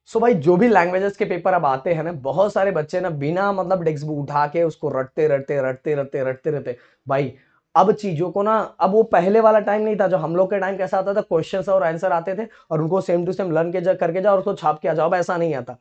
सो भाई जो भी लैंग्वेजेस के पेपर अब आते हैं ना, बहुत सारे बच्चे ना बिना मतलब टेक्स्ट बुक उठा के उसको रटते भाई। अब चीजों को ना, अब वो पहले वाला टाइम नहीं था जो हम लोग के टाइम कैसा आता था, क्वेश्चंस और आंसर आते थे और उनको सेम टू सेम लर्न करके जाओ और उसको छाप के आ जाओ, ऐसा नहीं आता।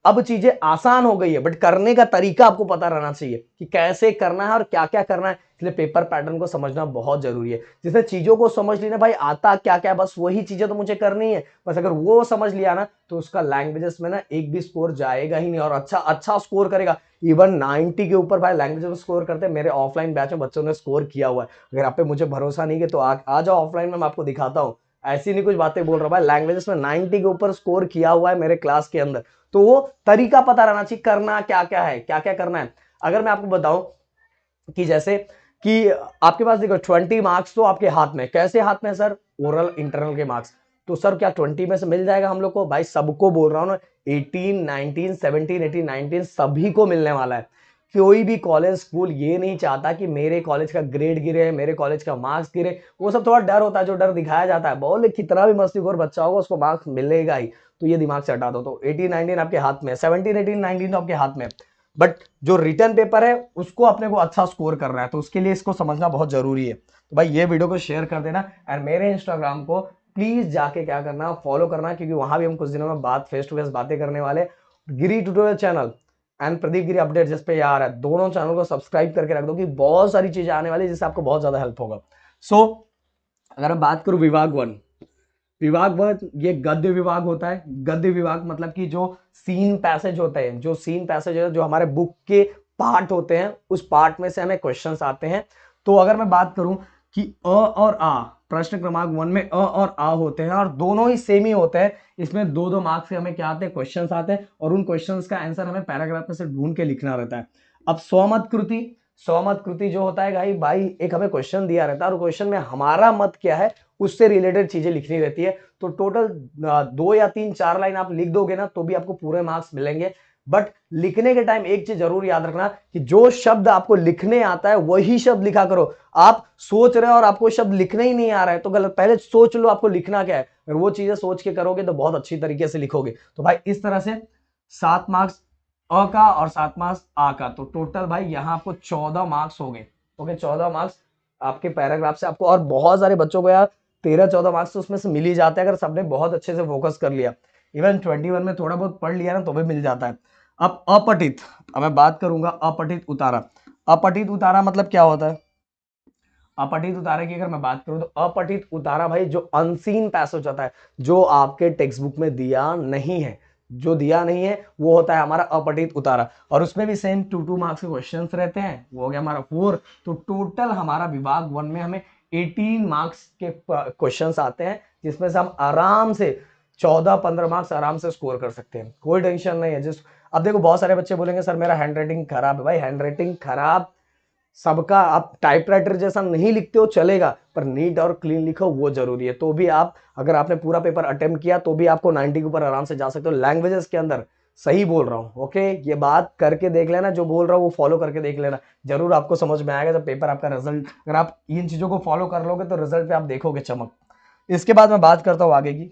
अब चीजें आसान हो गई है, बट करने का तरीका आपको पता रहना चाहिए कि कैसे करना है और क्या क्या करना है। इसलिए पेपर पैटर्न को समझना बहुत जरूरी है। जिसने चीजों को समझ ली ना भाई, आता क्या क्या बस वही चीजें तो मुझे करनी है, बस अगर वो समझ लिया ना तो उसका लैंग्वेजेस में ना एक भी स्कोर जाएगा ही नहीं, और अच्छा अच्छा स्कोर करेगा। इवन 90 के ऊपर भाई लैंग्वेज में स्कोर करते हैं। मेरे ऑफलाइन बैच में बच्चों ने स्कोर किया हुआ है। अगर आप पे मुझे भरोसा नहीं है तो आ जाओ ऑफलाइन में, मैं आपको दिखाता हूँ। ऐसी नहीं कुछ बातें बोल रहा हूँ भाई, लैंग्वेजेस में 90 के ऊपर स्कोर किया हुआ है मेरे क्लास के अंदर। तो वो तरीका पता रहना चाहिए, करना क्या क्या है, क्या क्या करना है। अगर मैं आपको बताऊं कि जैसे कि आपके पास देखो 20 मार्क्स तो आपके हाथ में, कैसे हाथ में सर, ओरल इंटरनल के मार्क्स। तो सर क्या 20 में से मिल जाएगा हम लोग को? भाई सबको बोल रहा हूं ना, 18 19 17 18 19 सभी को मिलने वाला है। कोई भी कॉलेज स्कूल ये नहीं चाहता कि मेरे कॉलेज का ग्रेड गिरे, मेरे कॉलेज का मार्क्स गिरे। वो सब थोड़ा डर होता है, जो डर दिखाया जाता है, बोले कितना भी मस्तीखोर बच्चा होगा उसको मार्क्स मिलेगा ही। तो ये दिमाग से हटा दो। तो 18 19 आपके हाथ में, 17 18 19 तो आपके हाथ में, बट जो रिटर्न पेपर है उसको अपने को अच्छा स्कोर करना है, तो उसके लिए इसको समझना बहुत जरूरी है। तो भाई ये वीडियो को शेयर कर देना, एंड मेरे इंस्टाग्राम को प्लीज जाके क्या करना, फॉलो करना, क्योंकि वहां भी हम कुछ दिनों में बात फेस टू फेस बातें करने वाले। Giri tutorial channel and Pradeep Giri update जिस पे यार है, दोनों चैनल को सब्सक्राइब करके रख दो कि बहुत सारी चीजें आने वाली जिससे आपको बहुत ज्यादा हेल्प होगा। सो अगर मैं बात करूं विभाग वन, विभाग वन ये गद्य विभाग होता है। गद्य विभाग मतलब कि जो सीन पैसेज होते हैं, जो सीन पैसेज है, जो हमारे बुक के पार्ट होते हैं, उस पार्ट में से हमें क्वेश्चंस आते हैं। तो अगर मैं बात करूं कि अ और आ, प्रश्न क्रमांक वन में अ और आ होते हैं और दोनों ही सेम ही होते हैं। इसमें दो दो मार्क्स से हमें क्या आते हैं, क्वेश्चंस आते हैं, और उन क्वेश्चंस का आंसर हमें पैराग्राफ में से ढूंढ के लिखना रहता है। अब स्वमत कृति, स्वमत कृति जो होता है भाई भाई एक हमें क्वेश्चन दिया रहता है और क्वेश्चन में हमारा मत क्या है उससे रिलेटेड चीजें लिखनी रहती है। तो टोटल 2 या 3 4 लाइन आप लिख दोगे ना तो भी आपको पूरे मार्क्स मिलेंगे। बट लिखने के टाइम एक चीज जरूर याद रखना कि जो शब्द आपको लिखने आता है वही शब्द लिखा करो। आप सोच रहे हो और आपको शब्द लिखने ही नहीं आ रहा है तो गलत, पहले सोच लो आपको लिखना क्या है, अगर वो चीजें सोच के करोगे तो बहुत अच्छी तरीके से लिखोगे। तो भाई इस तरह से 7 मार्क्स अ का और 7 मार्क्स आ का, तो टोटल भाई यहां आपको 14 मार्क्स हो गए। ओके, 14 मार्क्स आपके पैराग्राफ से आपको, और बहुत सारे बच्चों को यार 13 14 मार्क्स तो उसमें से मिल ही जाते हैं अगर सबने बहुत अच्छे से फोकस कर लिया। इवन 21 में थोड़ा बहुत पढ़ लिया ना तो भी मिल जाता है। अब अपठित, अब मैं बात करूंगा अपठित उतारा। अपठित उतारा मतलब क्या होता है? अपठित उतारा की अगर मैं बात करूं तो अपठित उतारा भाई जो अनसीन पैसेज होता है, जो आपके टेक्स्ट बुक में दिया नहीं है, जो दिया नहीं है वो होता है हमारा अपठित उतारा। और उसमें भी सेम 2 2 मार्क्स के क्वेश्चंस रहते हैं, वो हो गया हमारा 4। तो टोटल हमारा विभाग वन में हमें 18 मार्क्स के क्वेश्चंस आते हैं, जिसमें से हम आराम से 14 15 मार्क्स आराम से स्कोर कर सकते हैं, कोई टेंशन नहीं है। जिस अब देखो बहुत सारे बच्चे बोलेंगे सर मेरा हैंड राइटिंग खराब है। भाई हैंड राइटिंग खराब सबका, आप टाइपराइटर जैसा नहीं लिखते हो चलेगा, पर नीट और क्लीन लिखो वो जरूरी है। तो भी आप, अगर आपने पूरा पेपर अटेम्प्ट किया तो भी आपको 90 के ऊपर आराम से जा सकते हो लैंग्वेजेस के अंदर। सही बोल रहा हूँ, ओके? ये बात करके देख लेना, जो बोल रहा हूँ वो फॉलो करके देख लेना, जरूर आपको समझ में आएगा जब पेपर आपका रिजल्ट, अगर आप इन चीजों को फॉलो कर लोगे तो रिजल्ट पे आप देखोगे चमक। इसके बाद मैं बात करता हूँ आगे की।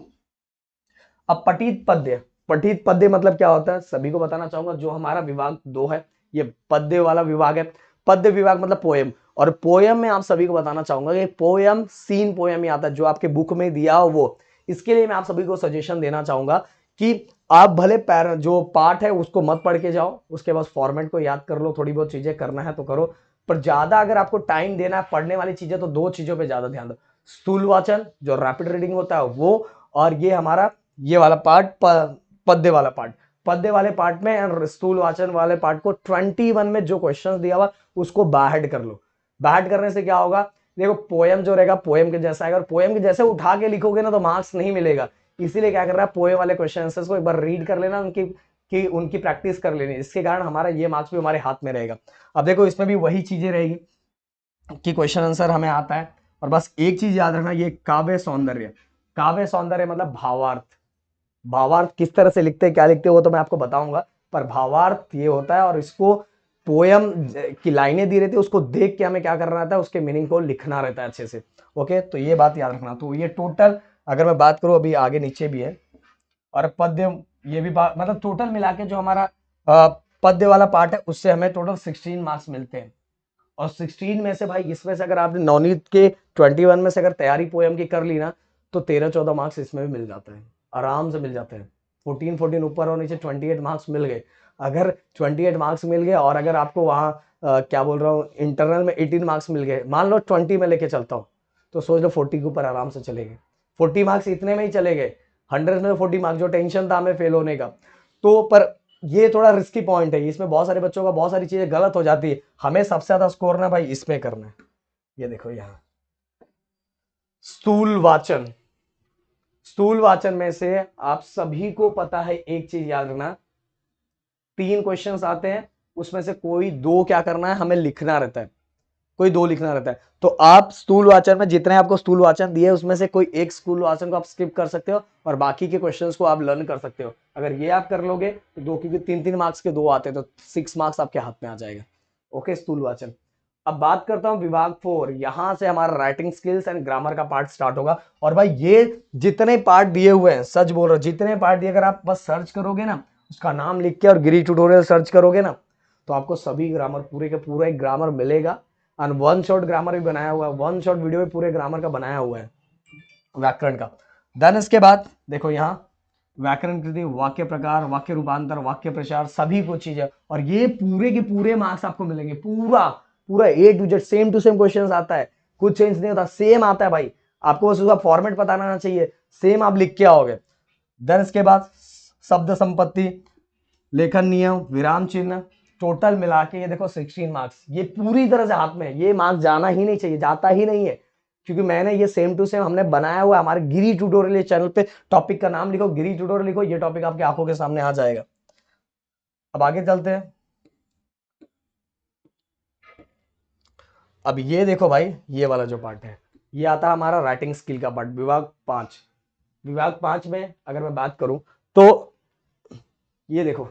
अब पठित पद्य, पठित पद्य मतलब क्या होता है सभी को बताना चाहूंगा। जो हमारा विभाग 2 है ये पद्य वाला विभाग है। पद्य विभाग मतलब पोएम, और पोएम में आप सभी को बताना चाहूंगा कि पोएम सीन पोएम ही आता है जो आपके बुक में दिया हो वो। इसके लिए मैं आप सभी को सजेशन देना चाहूंगा कि आप भले जो पार्ट है उसको मत पढ़ के जाओ, उसके बाद फॉर्मेट को याद कर लो, थोड़ी बहुत चीजें करना है तो करो, पर ज्यादा अगर आपको टाइम देना है पढ़ने वाली चीजें तो 2 चीजों पे ज्यादा ध्यान दो। स्थूल वाचन जो रैपिड रीडिंग होता है वो, और ये हमारा ये वाला पार्ट पद्य वाला पार्ट। पद्य वाले पार्ट में स्थूल वाचन वाले पार्ट को 21 में जो क्वेश्चंस दिया हुआ उसको बाहर कर लो। बाहर करने से क्या होगा, देखो पोएम जो रहेगा पोएम के जैसा आएगा, और पोएम के जैसे उठा के लिखोगे ना तो मार्क्स नहीं मिलेगा। इसीलिए क्या कर रहा है, पोएम वाले क्वेश्चन आंसर्स को एक बार रीड कर लेना, उनकी प्रैक्टिस कर लेनी, इसके कारण हमारा ये मार्क्स भी हमारे हाथ में रहेगा। अब देखो इसमें भी वही चीजें रहेगी कि क्वेश्चन आंसर हमें आता है, और बस एक चीज याद रखना, ये काव्य सौंदर्य। काव्य सौंदर्य मतलब भावार्थ। भावार्थ किस तरह से लिखते हैं, क्या लिखते हैं वो तो मैं आपको बताऊंगा, पर भावार्थ ये होता है, और इसको पोयम की लाइनें दी रहती है उसको देख के हमें क्या करना रहता है, उसके मीनिंग को लिखना रहता है अच्छे से। ओके, तो ये बात याद रखना। तो ये टोटल अगर मैं बात करूं, अभी आगे नीचे भी है, और पद्य ये भी मतलब टोटल मिला के जो हमारा पद्य वाला पार्ट है उससे हमें टोटल 16 मार्क्स मिलते हैं। और 16 में से भाई इसमें से अगर आपने नवनीत के 21 में से अगर तैयारी पोएम की कर ली ना तो 13-14 मार्क्स इसमें भी मिल जाते हैं, आराम से मिल जाते हैं। 14 ऊपर और नीचे 28 मार्क्स मिल गए। अगर 28 मार्क्स मिल गए और अगर आपको वहाँ क्या बोल रहा हूँ इंटरनल में 18 मार्क्स मिल गए, मान लो 20 में लेके चलता हूँ, तो सोच लो 40 के ऊपर आराम से चले गए। 40 मार्क्स इतने में ही चले गए, 100 में 40 मार्क्स, जो टेंशन था हमें फेल होने का। तो पर ये थोड़ा रिस्की पॉइंट है, इसमें बहुत सारे बच्चों का बहुत सारी चीजें गलत हो जाती है। हमें सबसे ज्यादा स्कोर ना भाई इसमें करना है। ये देखो यहाँ स्थूल वाचन, स्थूल वाचन में से आप सभी को पता है एक चीज याद रखना, 3 क्वेश्चंस आते हैं, उसमें से कोई 2 क्या करना है, हमें लिखना रहता है, कोई 2 लिखना रहता है। तो आप स्थूल वाचन में जितने आपको स्थूल वाचन दिए उसमें से कोई एक स्थूल वाचन को आप स्किप कर सकते हो और बाकी के क्वेश्चंस को आप लर्न कर सकते हो। अगर ये आप कर लोगे तो 2, क्योंकि 3-3 मार्क्स के 2 आते हैं तो 6 मार्क्स आपके हाथ में आ जाएगा। ओके, स्थूल वाचन। अब बात करता हूं विभाग 4, यहां से हमारा राइटिंग स्किल्स एंड ग्रामर का पार्ट स्टार्ट होगा। और भाई ये जितने पार्ट दिए हुए हैं, सच बोल रहा हूं, जितने पार्ट दिए अगर आप बस सर्च करोगे ना, उसका नाम लिख के और गिरी ट्यूटोरियल सर्च करोगे ना, तो आपको सभी ग्रामर पूरे के पूरा एक ग्रामर मिलेगा। और 1 शॉट ग्रामर भी बनाया हुआ है, 1 शॉट वीडियो भी पूरे ग्रामर का बनाया हुआ है, व्याकरण का। देन इसके बाद देखो यहाँ व्याकरण कृति, वाक्य प्रकार, वाक्य रूपांतर, वाक्य प्रचार, सभी कुछ चीजें, और ये पूरे के पूरे मार्क्स आपको मिलेंगे। पूरा पूरा A to Z same to same question आता है, कुछ चेंज नहीं होता, सेम आता है भाई। आपको बस उसका फॉर्मेट पता रहना चाहिए, सेम आप लिख के आओगे। देन इसके बाद शब्द संपत्ति, लेखन नियम, विराम चिन्ह, टोटल मिला के ये देखो 16 मार्क्स, ये पूरी तरह से हाथ में है। ये मार्क्स जाना ही नहीं चाहिए, जाता ही नहीं है, क्योंकि मैंने ये सेम टू सेम हमने बनाया हुआ है हमारे गिरी ट्यूटोरियल चैनल पे। टॉपिक का नाम लिखो, गिरी ट्यूटोरियल लिखो, ये टॉपिक आपकी आंखों के सामने आ जाएगा। अब आगे चलते हैं। अब ये देखो भाई, ये वाला जो पार्ट है, ये आता है हमारा राइटिंग स्किल का पार्ट, विभाग 5। विभाग 5 में अगर मैं बात करूं तो ये देखो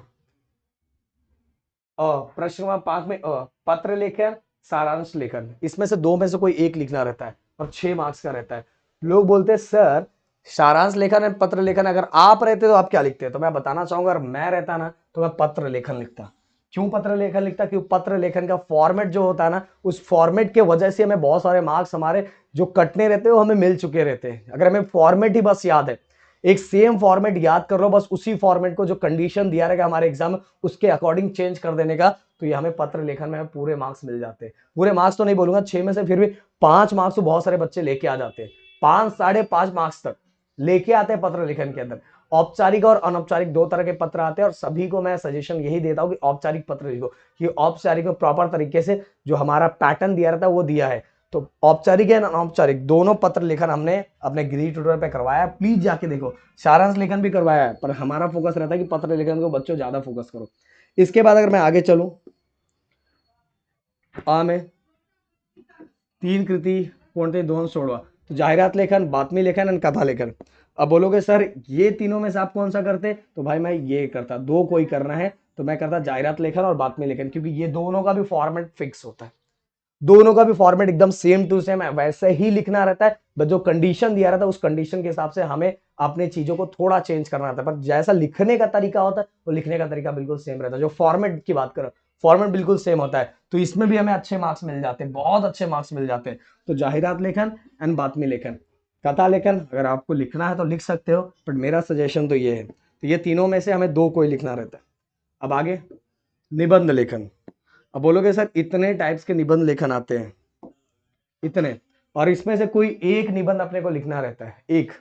प्रश्न नंबर 5 में पत्र लेखन, सारांश लेखन, इसमें से 2 में से कोई एक लिखना रहता है और 6 मार्क्स का रहता है। लोग बोलते हैं सर सारांश लेखन और पत्र लेखन, अगर आप रहते तो आप क्या लिखते? तो मैं बताना चाहूंगा, अगर मैं रहता ना तो मैं पत्र लेखन लिखता। क्यों पत्र लेखन लिखता? क्योंकि पत्र लेखन का फॉर्मेट जो होता है ना, उस फॉर्मेट के वजह से हमें बहुत सारे मार्क्स हमारे जो कटने रहते हैं वो हमें मिल चुके रहते हैं। अगर हमें फॉर्मेट ही बस याद है, एक सेम फॉर्मेट याद कर लो, बस उसी फॉर्मेट को जो कंडीशन दिया रहेगा हमारे एग्जाम में उसके अकॉर्डिंग चेंज कर देने का, तो ये हमें पत्र लेखन में पूरे मार्क्स मिल जाते हैं। पूरे मार्क्स तो नहीं बोलूंगा, 6 में से फिर भी 5 मार्क्स तो बहुत सारे बच्चे लेके आ जाते हैं, 5 5.5 मार्क्स तक लेके आते हैं पत्र लेखन के अंदर। औपचारिक और अनौपचारिक 2 तरह के पत्र आते हैं, और सभी को मैं सजेशन यही देता हूं कि औपचारिक पत्र लिखो, कि औपचारिक में प्रॉपर तरीके से जो हमारा पैटर्न दिया रहता है वो दिया है। तो औपचारिक एंड अनौपचारिक दोनों पत्र लेखन हमने अपने गिरी ट्यूटोरियल पे करवाया है, प्लीज जाके देखो। सारांश लेखन भी करवाया है, पर हमारा फोकस रहता है कि पत्र लेखन को बच्चों ज्यादा फोकस करो। इसके बाद अगर मैं आगे चलूं, में 3 कृती कोणते दोन सोडवा, तो जाहिरात लेखन, बातमी लेखन एंड कथा लेखन। अब बोलोगे सर ये तीनों में से आप कौन सा करते? तो भाई मैं ये करता, 2 कोई करना है तो मैं करता जाहिरात लेखन और बातमी लेखन, क्योंकि ये दोनों का भी फॉर्मेट फिक्स होता है, दोनों का भी फॉर्मेट एकदम सेम टू सेम है, वैसे ही लिखना रहता है, बस जो कंडीशन दिया रहता है उस कंडीशन के हिसाब से हमें अपने चीजों को थोड़ा चेंज करना रहता है, पर जैसा लिखने का तरीका होता है वो लिखने का तरीका बिल्कुल सेम रहता है। जो फॉर्मेट की बात करो, फॉर्मेट बिल्कुल सेम होता है, तो इसमें भी हमें अच्छे मार्क्स मिल जाते हैं, बहुत अच्छे मार्क्स मिल जाते हैं। तो जाहिरात लेखन एंड बातमी लेखन, कथा लेखन अगर आपको लिखना है तो लिख सकते हो, बट मेरा सजेशन तो ये है। तो ये तीनों में से हमें 2 कोई लिखना रहता है। अब आगे निबंध लेखन। अब बोलोगे सर इतने टाइप्स के निबंध लेखन आते हैं, इतने, और इसमें से कोई एक निबंध अपने को लिखना रहता है, एक।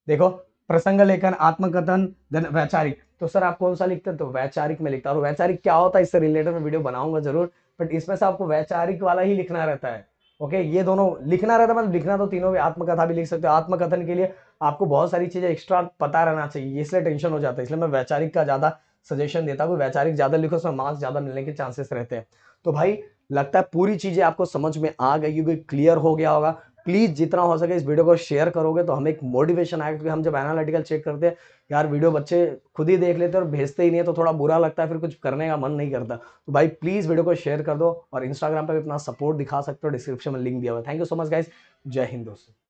देखो प्रसंग लेखन, आत्मकथन, देन वैचारिक। तो सर आप कौन सा लिखते हैं? तो वैचारिक में लिखता हूं। वैचारिक क्या होता है इससे रिलेटेड मैं वीडियो बनाऊंगा जरूर, बट इसमें से आपको वैचारिक वाला ही लिखना रहता है। ओके, ये दोनों लिखना रहता है, मतलब लिखना तो तीनों भी, आत्मकथा भी लिख सकते हो। आत्मकथन के लिए आपको बहुत सारी चीजें एक्स्ट्रा पता रहना चाहिए, इसलिए टेंशन हो जाता है, इसलिए मैं वैचारिक का ज्यादा सजेशन देता हूँ। वैचारिक ज्यादा लिखो, उसमें मार्क्स ज्यादा मिलने के चांसेस रहते हैं। तो भाई लगता है पूरी चीजें आपको समझ में आ गई होगी, क्लियर हो गया होगा। प्लीज जितना हो सके इस वीडियो को शेयर करोगे तो हमें एक मोटिवेशन आएगा, क्योंकि हम जब एनालिटिकल चेक करते हैं यार, वीडियो बच्चे खुद ही देख लेते हैं और भेजते ही नहीं है, तो थोड़ा बुरा लगता है, फिर कुछ करने का मन नहीं करता। तो भाई प्लीज वीडियो को शेयर कर दो, और इंस्टाग्राम पे भी अपना सपोर्ट दिखा सकते हो, डिस्क्रिप्शन में लिंक दिया हुआ है। Thank you so much guys, जय हिंद दोस्तों।